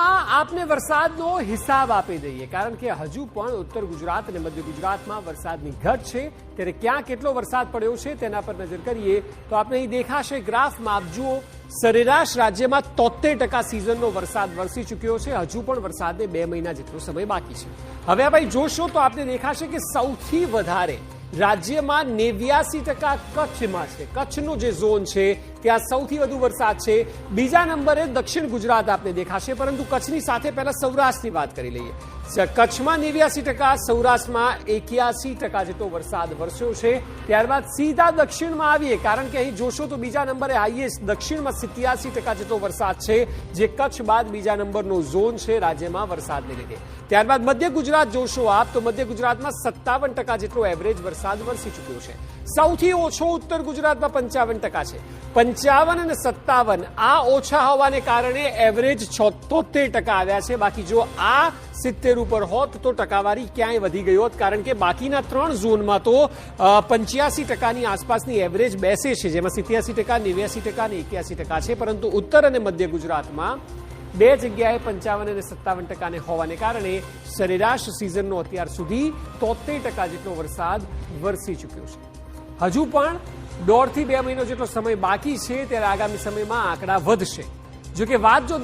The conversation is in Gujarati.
આપને વરસાદનો હિસાબ આપી દઈએ કારણ કે હજુ પણ ઉત્તર ગુજરાત અને મધ્ય ગુજરાતમાં વરસાદની ઘટ છે ત્યારે ક્યાં કેટલો વરસાદ પડ્યો છે તેના પર નજર કરીએ તો આપને અહીં દેખાશે ગ્રાફમાં આપ જુઓ સરેરાશ રાજ્યમાં 73% સિઝનનો વરસાદ વરસી ચૂક્યો છે હજુ પણ વરસાદને 2 મહિના જેટલો સમય બાકી છે હવે આપણે જોશો તો આપને દેખાશે કે સૌથી વધારે રાજ્યમાં 89% કચ્છમાં છે કચ્છનો જે ઝોન છે ત્યાં સૌથી વધુ વરસાદ છે બીજા નંબરે દક્ષિણ ગુજરાત આપને દેખાશે પરંતુ કચ્છની સાથે પહેલા સૌરાષ્ટ્રની વાત કરી લઈએ કચ્છમાં 89% સૌરાષ્ટ્રમાં 81% જેટલો વરસાદ વરસ્યો છે ત્યારબાદ સીધા દક્ષિણમાં આવીએ કારણ કે અહીં જોશો તો બીજા નંબરે હાઈએસ્ટ દક્ષિણમાં 87% જેટલો વરસાદ છે જે કચ્છ બાદ બીજા નંબરનો ઝોન છે રાજ્યમાં વરસાદને લીધે ત્યારબાદ મધ્ય ગુજરાત જોશો આપ તો મધ્ય ગુજરાતમાં 57% જેટલો એવરેજ વરસાદ વરસી ચૂક્યો છે સૌથી ઓછો ઉત્તર ગુજરાતમાં 55% છે 55 અને 57 આ ઓછા હોવાને કારણે એવરેજ 76% આવ્યા છે બાકી જો આ 70 ઉપર હોત તો ટકાવારી ક્યાંય વધી ગઈ હોત કારણ કે બાકીના 3 ઝોનમાં તો 85%ની આસપાસની એવરેજ બેસે છે જેમાં 87%, 89% અને 81% છે પરંતુ ઉત્તર અને મધ્ય ગુજરાતમાં 2 જગ્યાએ 55 અને 57% હોવાને કારણે સરેરાશ સિઝનનો અત્યાર સુધી 73% જેટલો વરસાદ વરસી ચૂક્યો છે હજુ પણ 1.5 થી 2 મહિનો જેટલો સમય બાકી છે ત્યારે આગામી સમયમાં આંકડા વધશે જો કે વાત જો